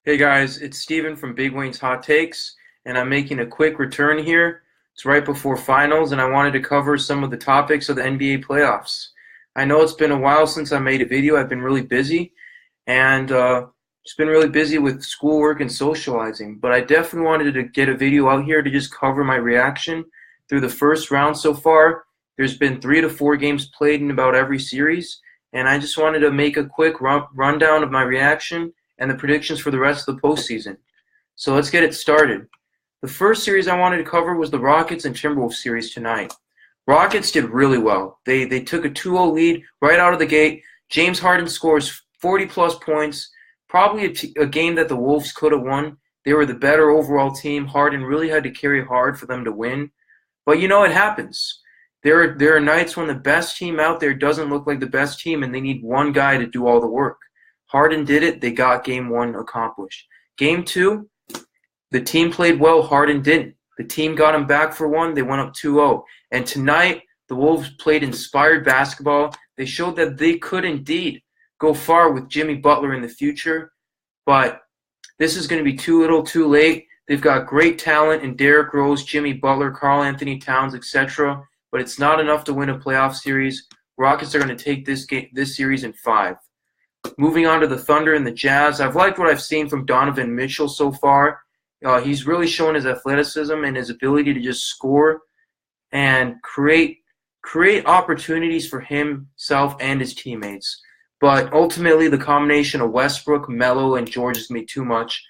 Hey guys, it's Steven from Big Wayne's Hot Takes, and I'm making a quick return here. It's right before finals, and I wanted to cover some of the topics of the NBA playoffs. I know it's been a while since I made a video. I've been really busy, and just been really busy with schoolwork and socializing. But I definitely wanted to get a video out here to just cover my reaction through the first round so far. There's been 3 to 4 games played in about every series, and I just wanted to make a quick rundown of my reaction and the predictions for the rest of the postseason. So let's get it started. The first series I wanted to cover was the Rockets and Timberwolves series tonight. Rockets did really well. They took a 2-0 lead right out of the gate. James Harden scores 40-plus points, probably a game that the Wolves could have won. They were the better overall team. Harden really had to carry hard for them to win. But you know, it happens. There are nights when the best team out there doesn't look like the best team, and they need one guy to do all the work. Harden did it. They got game one accomplished. Game two, the team played well. Harden didn't. The team got him back for one. They went up 2-0. And tonight, the Wolves played inspired basketball. They showed that they could indeed go far with Jimmy Butler in the future. But this is going to be too little, too late. They've got great talent in Derrick Rose, Jimmy Butler, Karl Anthony Towns, etc. But it's not enough to win a playoff series. Rockets are going to take this series in 5. Moving on to the Thunder and the Jazz, I've liked what I've seen from Donovan Mitchell so far. He's really shown his athleticism and his ability to just score and create opportunities for himself and his teammates. But ultimately, the combination of Westbrook, Melo, and George is me too much.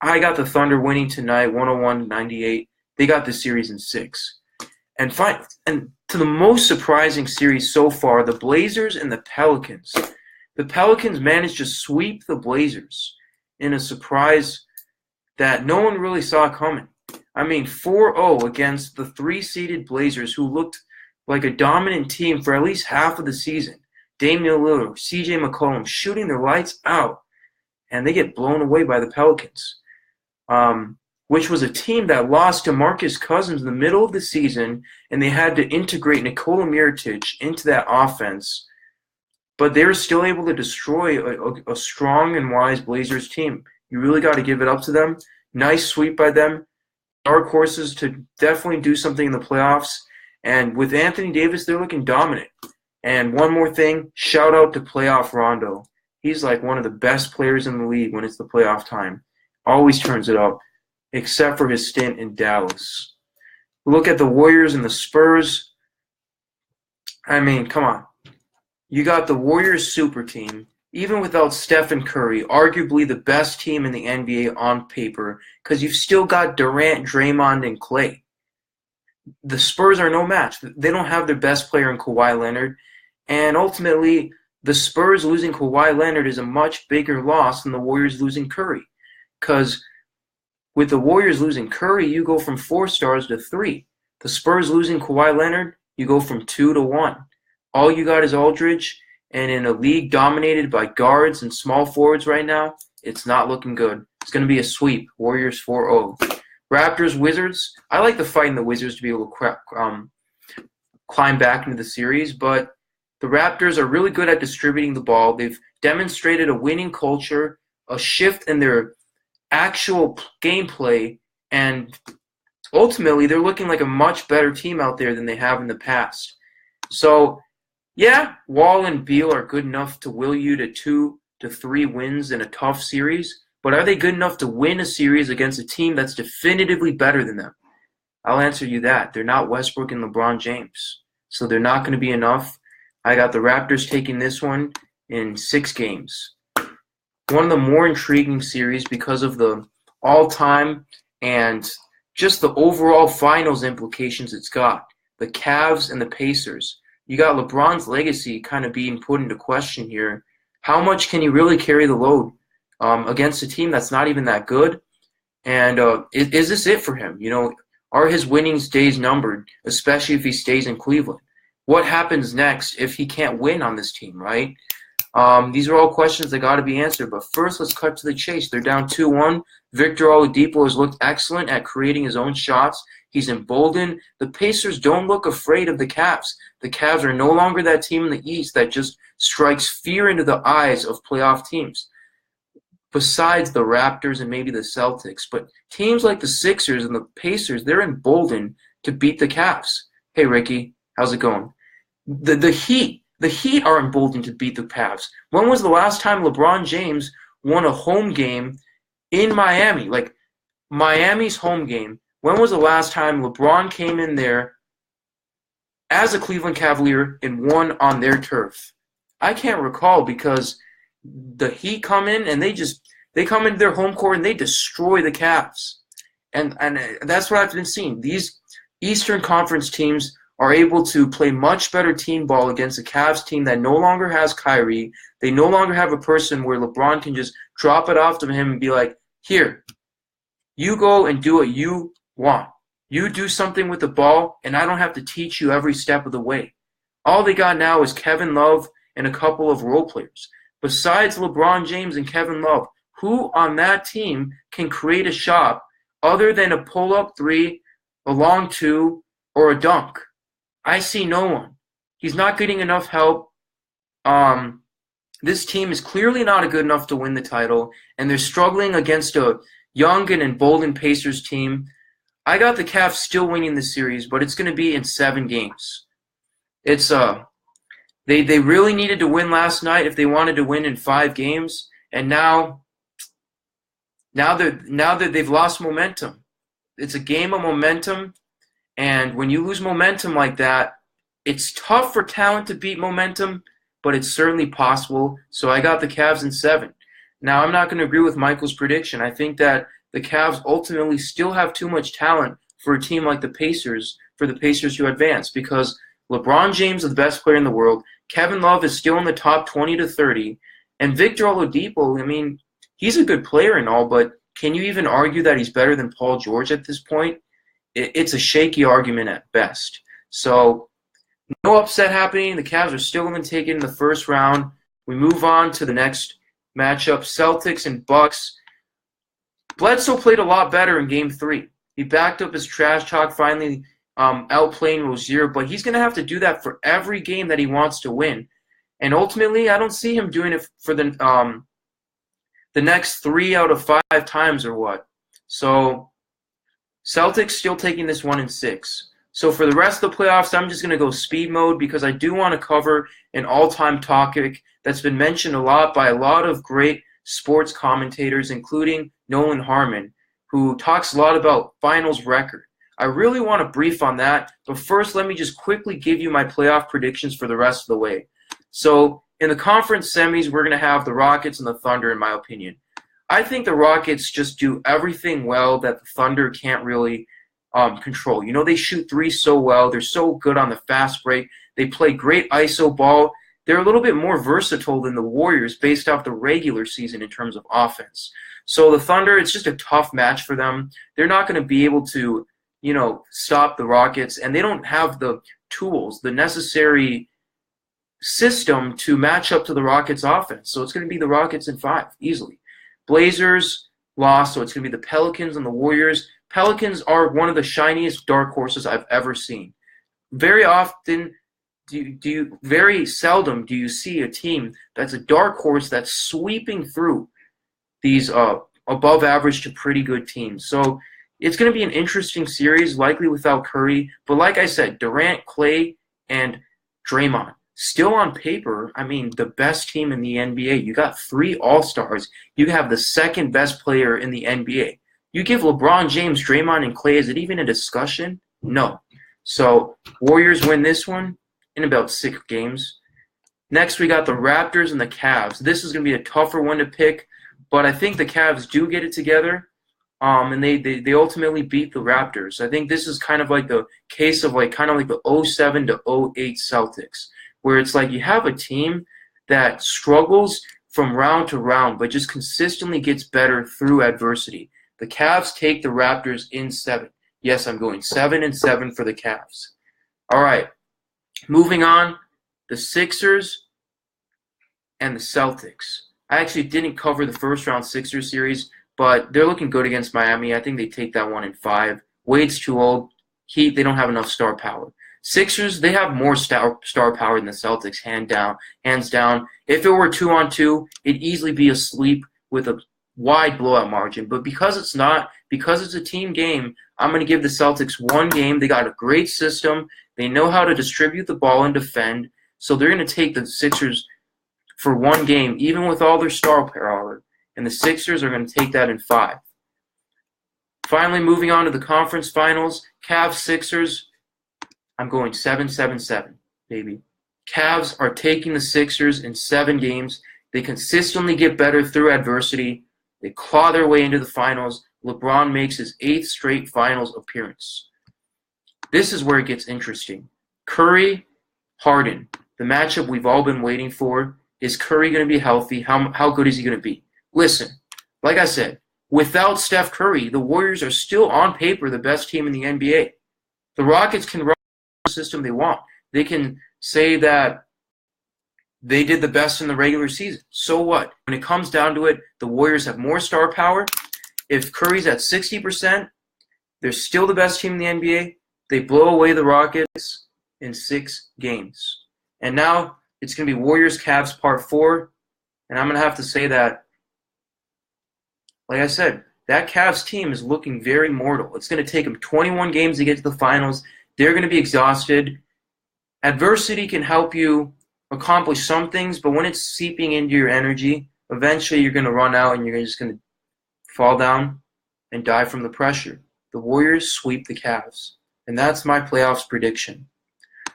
I got the Thunder winning tonight, 101-98. They got the series in 6. And to the most surprising series so far, the Blazers and the Pelicans. The Pelicans managed to sweep the Blazers in a surprise that no one really saw coming. I mean, 4-0 against the 3-seeded Blazers, who looked like a dominant team for at least half of the season. Damian Lillard, CJ McCollum shooting their lights out, and they get blown away by the Pelicans, which was a team that lost to DeMarcus Cousins in the middle of the season, and they had to integrate Nikola Mirotic into that offense. But they were still able to destroy a strong and wise Blazers team. You really got to give it up to them. Nice sweep by them. Dark horses to definitely do something in the playoffs. And with Anthony Davis, they're looking dominant. And one more thing, shout out to playoff Rondo. He's like one of the best players in the league when it's the playoff time. Always turns it up, except for his stint in Dallas. Look at the Warriors and the Spurs. I mean, come on. You got the Warriors super team, even without Stephen Curry, arguably the best team in the NBA on paper, because you've still got Durant, Draymond, and Klay. The Spurs are no match. They don't have their best player in Kawhi Leonard, and ultimately, the Spurs losing Kawhi Leonard is a much bigger loss than the Warriors losing Curry, because with the Warriors losing Curry, you go from 4 stars to 3. The Spurs losing Kawhi Leonard, you go from 2 to 1. All you got is Aldridge, and in a league dominated by guards and small forwards right now, it's not looking good. It's going to be a sweep. Warriors 4-0. Raptors, Wizards. I like the fight in the Wizards to be able to climb back into the series, but the Raptors are really good at distributing the ball. They've demonstrated a winning culture, a shift in their actual gameplay, and ultimately they're looking like a much better team out there than they have in the past. So, yeah, Wall and Beal are good enough to will you to 2 to 3 wins in a tough series, but are they good enough to win a series against a team that's definitively better than them? I'll answer you that. They're not Westbrook and LeBron James, so they're not going to be enough. I got the Raptors taking this one in 6 games. One of the more intriguing series because of the all-time and just the overall finals implications it's got. The Cavs and the Pacers. You got LeBron's legacy kind of being put into question here. How much can he really carry the load against a team that's not even that good? And is this it for him? You know, are his winning days numbered, especially if he stays in Cleveland? What happens next if he can't win on this team, right? These are all questions that got to be answered. But first, let's cut to the chase. They're down 2-1. Victor Oladipo has looked excellent at creating his own shots. He's emboldened. The Pacers don't look afraid of the Cavs. The Cavs are no longer that team in the East that just strikes fear into the eyes of playoff teams. besides the Raptors and maybe the Celtics. But teams like the Sixers and the Pacers, they're emboldened to beat the Cavs. Hey, Ricky, how's it going? The Heat are emboldened to beat the Cavs. When was the last time LeBron James won a home game in Miami? Like, Miami's home game. When was the last time LeBron came in there as a Cleveland Cavalier and won on their turf? I can't recall, because the Heat come in and they come into their home court and they destroy the Cavs. And that's what I've been seeing. These Eastern Conference teams are able to play much better team ball against a Cavs team that no longer has Kyrie. They no longer have a person where LeBron can just drop it off to him and be like, here, you go and do what you want. You do something with the ball, and I don't have to teach you every step of the way. All they got now is Kevin Love and a couple of role players. Besides LeBron James and Kevin Love, who on that team can create a shot other than a pull-up three, a long two, or a dunk? I see no one. He's not getting enough help. This team is clearly not good enough to win the title, and they're struggling against a young and emboldened Pacers team. I got the Cavs still winning the series, but it's going to be in 7 games. It's they really needed to win last night if they wanted to win in 5 games, and now that they've lost momentum. It's a game of momentum. And when you lose momentum like that, it's tough for talent to beat momentum, but it's certainly possible. So I got the Cavs in 7. Now, I'm not going to agree with Michael's prediction. I think that the Cavs ultimately still have too much talent for a team like the Pacers, for the Pacers to advance, because LeBron James is the best player in the world. Kevin Love is still in the top 20 to 30. And Victor Oladipo, I mean, he's a good player and all, but can you even argue that he's better than Paul George at this point? It's a shaky argument at best. So no upset happening. The Cavs are still going to take it in the first round. We move on to the next matchup, Celtics and Bucks. Bledsoe played a lot better in Game 3. He backed up his trash talk, finally outplaying Rozier, but he's going to have to do that for every game that he wants to win. And ultimately, I don't see him doing it for the next 3 out of 5 times or what. So Celtics still taking this one in 6. So for the rest of the playoffs, I'm just going to go speed mode because I do want to cover an all-time topic that's been mentioned a lot by a lot of great sports commentators, including Nolan Harmon, who talks a lot about finals record. I really want to brief on that, but first let me just quickly give you my playoff predictions for the rest of the way. So in the conference semis, we're going to have the Rockets and the Thunder, in my opinion. I think the Rockets just do everything well that the Thunder can't really control. You know, they shoot threes so well. They're so good on the fast break. They play great iso ball. They're a little bit more versatile than the Warriors based off the regular season in terms of offense. So the Thunder, it's just a tough match for them. They're not going to be able to, you know, stop the Rockets, and they don't have the tools, the necessary system to match up to the Rockets' offense. So it's going to be the Rockets in 5, easily. Blazers lost, so it's going to be the Pelicans and the Warriors. Pelicans are one of the shiniest dark horses I've ever seen. Very often, very seldom do you see a team that's a dark horse that's sweeping through these above average to pretty good teams. So it's going to be an interesting series, likely without Curry. But like I said, Durant, Klay, and Draymond. Still on paper, I mean, the best team in the NBA. You got 3 All-Stars. You have the second best player in the NBA. You give LeBron James, Draymond, and Klay, is it even a discussion? No. So Warriors win this one in about 6 games. Next, we got the Raptors and the Cavs. This is going to be a tougher one to pick, but I think the Cavs do get it together, and they ultimately beat the Raptors. I think this is kind of like the case of kind of like the 07 to 08 Celtics, where it's like you have a team that struggles from round to round, but just consistently gets better through adversity. The Cavs take the Raptors in 7. Yes, I'm going 7-7 for the Cavs. All right, moving on, the Sixers and the Celtics. I actually didn't cover the first round Sixers series, but they're looking good against Miami. I think they take that one in 5. Wade's too old. Heat, they don't have enough star power. Sixers, they have more star power than the Celtics, hands down. If it were 2-on-2, it'd easily be a sweep with a wide blowout margin. But because it's not, because it's a team game, I'm going to give the Celtics one game. They got a great system. They know how to distribute the ball and defend. So they're going to take the Sixers for one game, even with all their star power. And the Sixers are going to take that in 5. Finally, moving on to the conference finals, Cavs-Sixers. I'm going 7-7-7, baby. Cavs are taking the Sixers in 7 games. They consistently get better through adversity. They claw their way into the finals. LeBron makes his 8th straight finals appearance. This is where it gets interesting. Curry, Harden, the matchup we've all been waiting for. Is Curry going to be healthy? How good is he going to be? Listen, like I said, without Steph Curry, the Warriors are still on paper the best team in the NBA. The Rockets can run the system they want. They can say that they did the best in the regular season. So what? When it comes down to it, the Warriors have more star power. If Curry's at 60%, they're still the best team in the NBA. They blow away the Rockets in 6 games. And now it's going to be Warriors-Cavs Part 4. And I'm going to have to say that, like I said, that Cavs team is looking very mortal. It's going to take them 21 games to get to the finals. They're going to be exhausted. Adversity can help you accomplish some things, but when it's seeping into your energy, eventually you're going to run out and you're just going to fall down and die from the pressure. The Warriors sweep the Cavs, and that's my playoffs prediction.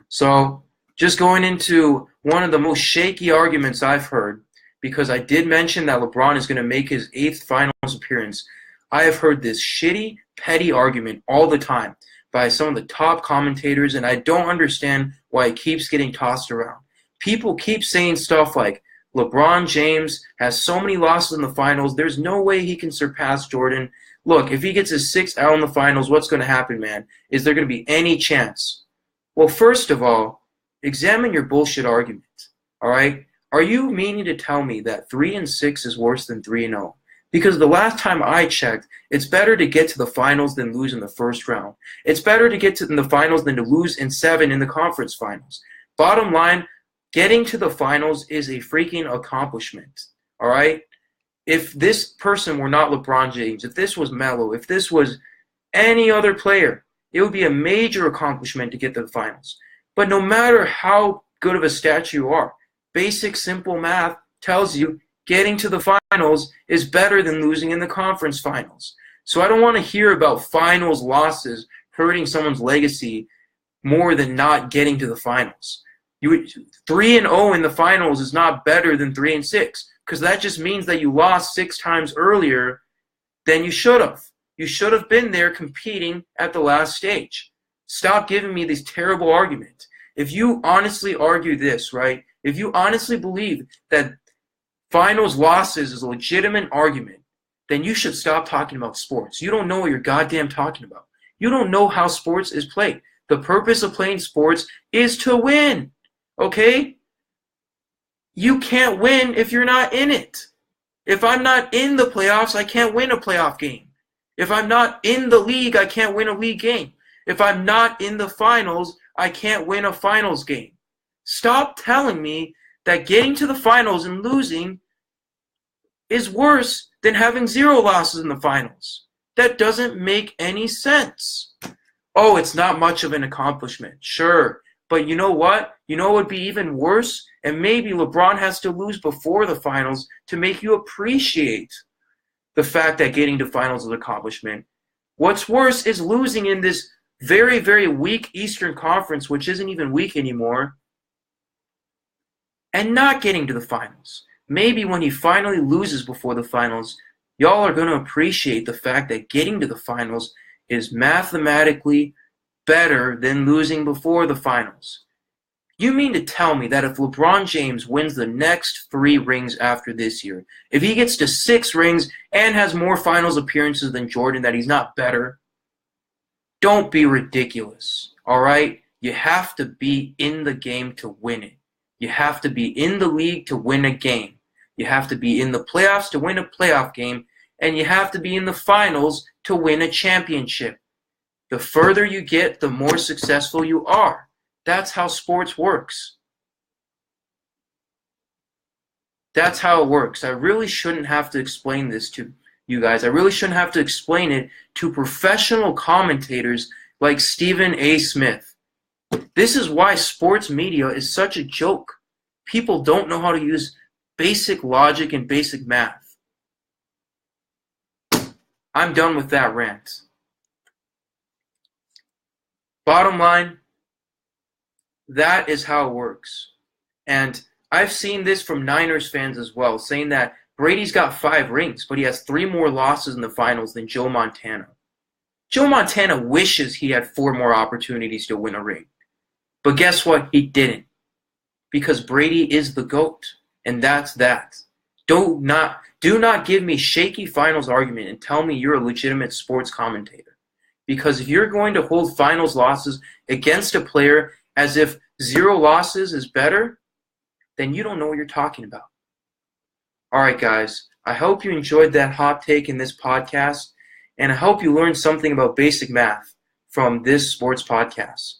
So just going into one of the most shaky arguments I've heard, because I did mention that LeBron is going to make his 8th finals appearance. I have heard this shitty, petty argument all the time by some of the top commentators, and I don't understand why it keeps getting tossed around. People keep saying stuff like, LeBron James has so many losses in the finals, there's no way he can surpass Jordan. Look, if he gets his 6th L in the finals, what's going to happen, man? Is there going to be any chance? Well, first of all, examine your bullshit argument, all right? Are you meaning to tell me that 3-6 is worse than 3-0? Because the last time I checked, it's better to get to the finals than lose in the first round. It's better to get to the finals than to lose in 7 in the conference finals. Bottom line, getting to the finals is a freaking accomplishment, all right? If this person were not LeBron James, if this was Melo, if this was any other player, it would be a major accomplishment to get to the finals. But no matter how good of a stat you are, basic, simple math tells you getting to the finals is better than losing in the conference finals. So I don't want to hear about finals losses hurting someone's legacy more than not getting to the finals. 3-0 in the finals is not better than 3-6, because that just means that you lost 6 times earlier than you should have. You should have been there competing at the last stage. Stop giving me these terrible arguments. If you honestly argue this, right? If you honestly believe that finals losses is a legitimate argument, then you should stop talking about sports. You don't know what you're goddamn talking about. You don't know how sports is played. The purpose of playing sports is to win, okay? You can't win if you're not in it. If I'm not in the playoffs, I can't win a playoff game. If I'm not in the league, I can't win a league game. If I'm not in the finals, I can't win a finals game. Stop telling me that getting to the finals and losing is worse than having 0 losses in the finals. That doesn't make any sense. Oh, it's not much of an accomplishment. Sure. But you know what? You know what would be even worse? And maybe LeBron has to lose before the finals to make you appreciate the fact that getting to finals is an accomplishment. What's worse is losing in this very, very weak Eastern Conference, which isn't even weak anymore, and not getting to the finals. Maybe when he finally loses before the finals, y'all are going to appreciate the fact that getting to the finals is mathematically better than losing before the finals. You mean to tell me that if LeBron James wins the next 3 rings after this year, if he gets to 6 rings and has more finals appearances than Jordan, that he's not better? Don't be ridiculous, all right? You have to be in the game to win it. You have to be in the league to win a game. You have to be in the playoffs to win a playoff game. And you have to be in the finals to win a championship. The further you get, the more successful you are. That's how sports works. That's how it works. I really shouldn't have to explain this to you guys. I really shouldn't have to explain it to professional commentators like Stephen A. Smith. This is why sports media is such a joke. People don't know how to use basic logic and basic math. I'm done with that rant. Bottom line, that is how it works. And I've seen this from Niners fans as well, saying that Brady's got 5 rings, but he has 3 more losses in the finals than Joe Montana. Joe Montana wishes he had 4 more opportunities to win a ring. But guess what? He didn't. Because Brady is the GOAT. And that's that. Do not give me shaky finals argument and tell me you're a legitimate sports commentator. Because if you're going to hold finals losses against a player as if 0 losses is better, then you don't know what you're talking about. All right, guys. I hope you enjoyed that hot take in this podcast, and I hope you learned something about basic math from this sports podcast.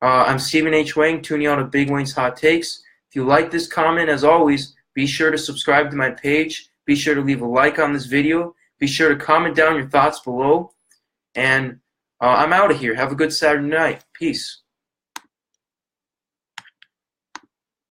I'm Stephen H. Wang, tuning out of Big Wayne's Hot Takes. If you like this comment, as always, be sure to subscribe to my page. Be sure to leave a like on this video. Be sure to comment down your thoughts below. And I'm out of here. Have a good Saturday night. Peace.